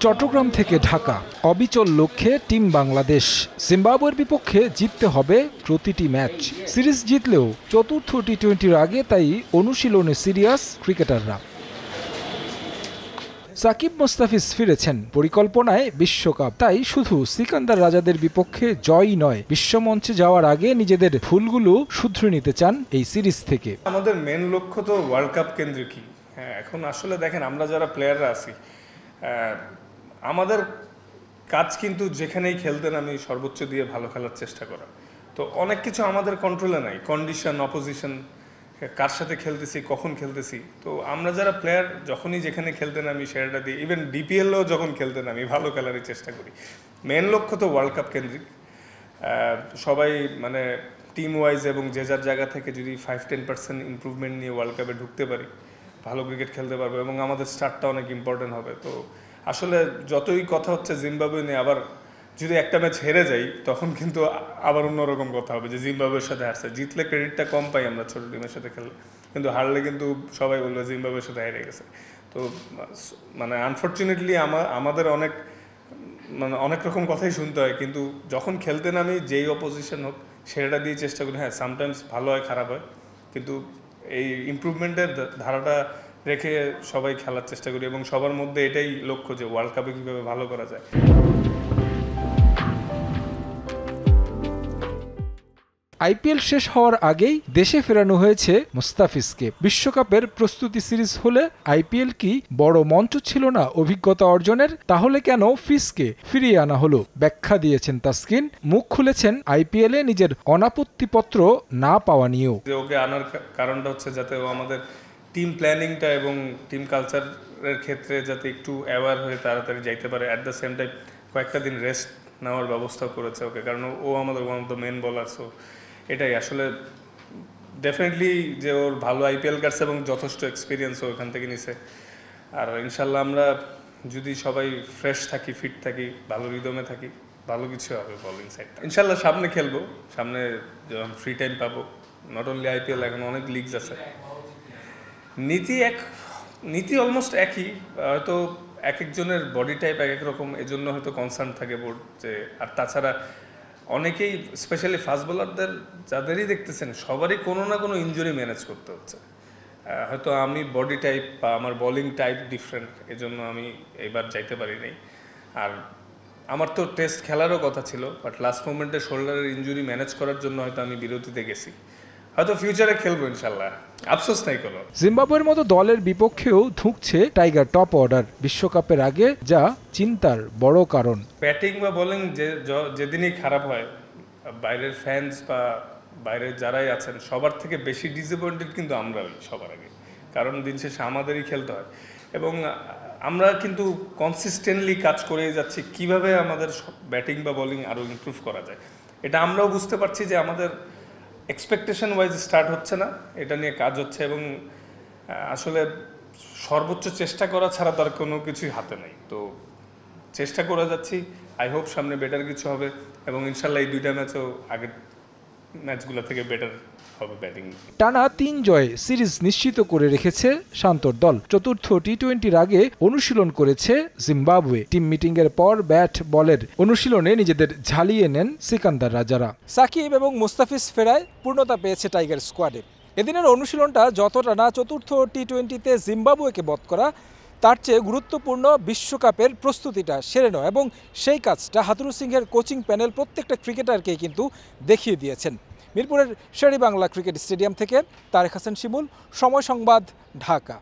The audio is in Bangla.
চট্টগ্রাম থেকে ঢাকা অবিচল লক্ষ্যে টিম বাংলাদেশ। জিম্বাবুয়ের বিপক্ষে জিততে হবে প্রতিটি ম্যাচ। সিরিজ জিতলেও চতুর্থ টি-20-র আগে তাই অনুশীলনে সিরিয়াস ক্রিকেটাররা। সাকিব মুস্তাফিজ ফিরেছেন পরিকল্পনায় বিশ্বকাপ, তাই শুধু সিকান্দার রাজাদের বিপক্ষে জয়ই নয়, বিশ্বমঞ্চে যাওয়ার আগে নিজেদের ভুলগুলো শুধরে নিতে চান এই সিরিজ থেকে। আমাদের মেন লক্ষ্য তো ওয়ার্ল্ড কাপ কেন্দ্রিকই। হ্যাঁ, এখন আসলে দেখেন আমরা যারা প্লেয়াররা আছি, আমাদের কাজ কিন্তু যেখানেই খেলতে নামি সর্বোচ্চ দিয়ে ভালো খেলার চেষ্টা করা। তো অনেক কিছু আমাদের কন্ট্রোলে নাই, কন্ডিশন, অপোজিশন, কার সাথে খেলতেছি, কখন খেলতেছি। তো আমরা যারা প্লেয়ার যখনই যেখানে খেলতে নামি সেটা দিই, ইভেন ডিপিএলও যখন খেলতে নামি ভালো খেলারই চেষ্টা করি। মেন লক্ষ্য তো ওয়ার্ল্ড কাপ কেন্দ্রিক। সবাই মানে টিম ওয়াইজ এবং যে যার জায়গা থেকে যদি 5-10% ইমপ্রুভমেন্ট নিয়ে ওয়ার্ল্ড কাপে ঢুকতে পারি, ভালো ক্রিকেট খেলতে পারবো এবং আমাদের স্টার্টটা অনেক ইম্পর্টেন্ট হবে। তো আসলে যতই কথা হচ্ছে জিম্বাবুয়ে নিয়ে, আবার যদি একটা ম্যাচ হেরে যাই তখন কিন্তু আবার অন্যরকম কথা হবে যে জিম্বাবুয়ের সাথে হারছে। জিতলে ক্রেডিটটা কম পাই আমরা ছোট টিমের সাথে খেললে, কিন্তু হারলে কিন্তু সবাই বলবে জিম্বাবুয়ের সাথে হেরে গেছে। তো মানে আনফর্চুনেটলি আমাদের অনেক রকম কথাই শুনতে হয়, কিন্তু যখন খেলতে নামি যেই অপোজিশন হোক সেটা দিয়ে চেষ্টা করি। হ্যাঁ, সামটাইমস ভালো হয়, খারাপ হয়, কিন্তু এই ইমপ্রুভমেন্টের ধারাটা রেখে সবাই খেলার চেষ্টা করি এবং সবার মধ্যে এটাই লক্ষ্য যে ওয়ার্ল্ড কাপে কীভাবে ভালো করা যায়। আইপিএল শেষ হওয়ার আগেই দেশে ফেরানো হয়েছে মুস্তাফিজকে। বিশ্বকাপের প্রস্তুতি সিরিজ হলে আইপিএল কি বড় মঞ্চ ছিল না অভিজ্ঞতা অর্জনের? তাহলে কেন ফিজকে ফিরিয়ে আনা হলো? ব্যাখ্যা দিয়েছেন তাসকিন, মুখ খুলেছেন আইপিএলে নিজের অনাপত্তিপত্র না পাওয়া নিয়েও। ওকে আনার কারণটা হচ্ছে যাতে ও আমাদের টিম প্ল্যানিংটা এবং টিম কালচারের ক্ষেত্রে যাতে একটু অ্যাওয়ার হয়ে তাড়াতাড়ি যাইতে পারে। অ্যাট দ্য সেম টাইম কয়েকটা দিন রেস্ট নেওয়ার ব্যবস্থা করেছে ওকে, কারণ ও আমাদের one of the main bowler. So এটাই আসলে ডেফিনেটলি যে ওর ভালো আইপিএল কাটছে এবং যথেষ্ট এক্সপিরিয়েন্স ও এখান থেকে নিছে। আর ইনশাল্লাহ আমরা যদি সবাই ফ্রেশ থাকি, ফিট থাকি, ভালো রিদমে থাকি, ভালো কিছু হবে বোলিং সাইডটা। ইনশাল্লাহ সামনে খেলবো, সামনে যখন ফ্রি টাইম পাবো। নট অনলি আইপিএল, এখন অনেক লিগস আছে। নীতি অলমোস্ট একই, হয়তো এক একজনের বডি টাইপ এক এক রকম, এজন্য হয়তো কনসার্ন থাকে বোর্ড যে। আর তাছাড়া অনেকেই স্পেশালি ফাস্ট বোলারদের যাদেরই দেখতেছেন সবারই কোনো না কোনো ইনজুরি ম্যানেজ করতে হচ্ছে। হয়তো আমি বডি টাইপ বা আমার বোলিং টাইপ ডিফারেন্ট, এজন্য আমি এবার যাইতে পারি নাই। আর আমার তো টেস্ট খেলারও কথা ছিল, বাট লাস্ট মোমেন্টে শোল্ডারের ইনজুরি ম্যানেজ করার জন্য হয়তো আমি বিরতিতে গেছি। হয়তো ফিউচারে খেলবো ইনশাল্লাহ, আফসোস নাই কোনো। জিম্বাবুয়ের মতো দলের বিপক্ষেও ধুঁকছে টাইগার টপ অর্ডার। বিশ্বকাপের আগে যা চিন্তার বড় কারণ। ব্যাটিং বা বোলিং যেদিনই খারাপ হয়, বাইরের ফ্যান্স বা বাইরের যারাই আছেন সবার থেকে বেশি ডিসঅ্যাপয়েন্টেড কিন্তু আমরা হই সবার আগে, কারণ দিন শেষে আমাদেরই খেলতে হয়। এবং আমরা কিন্তু কনসিস্টেন্টলি কাজ করেই যাচ্ছি কিভাবে আমাদের ব্যাটিং বা বোলিং আরও ইমপ্রুভ করা যায়। এটা আমরাও বুঝতে পারছি যে আমাদের এক্সপেকটেশন ওয়াইজ স্টার্ট হচ্ছে না, এটা নিয়ে কাজ হচ্ছে এবং আসলে সর্বোচ্চ চেষ্টা করা ছাড়া তার কোনো কিছুই হাতে নেই। তো চেষ্টা করে যাচ্ছি, আই হোপ সামনে বেটার কিছু হবে এবং ইনশাল্লাহ এই দুইটা ম্যাচও আগের ম্যাচগুলো থেকে বেটার হবে ব্যাটিং। টানা 3 জয়ে সিরিজ নিশ্চিত করে রেখেছে শান্তর দল। চতুর্থ টি-20-র আগে অনুশীলন করেছে জিম্বাবুয়ে। টিম মিটিংয়ের পর ব্যাট বলের অনুশীলনে নিজেদের ঝালিয়ে নেন সিকান্দার রাজারা। সাকিব এবং মুস্তাফিজ ফেরায় পূর্ণতা পেয়েছে টাইগার স্কোয়াডে। এদিনের অনুশীলনটা যতটা না চতুর্থ টি-20-তে জিম্বাবুয়েকে বধ করা, তার চেয়ে গুরুত্বপূর্ণ বিশ্বকাপের প্রস্তুতিটা সেরে নেওয়া, এবং সেই কাজটা হাথুরু সিংহের কোচিং প্যানেল প্রত্যেকটা ক্রিকেটারকেই কিন্তু দেখিয়ে দিয়েছেন। মিরপুরের শের-ই-বাংলা ক্রিকেট স্টেডিয়াম থেকে তারেক হাসান শিমুল, সময় সংবাদ, ঢাকা।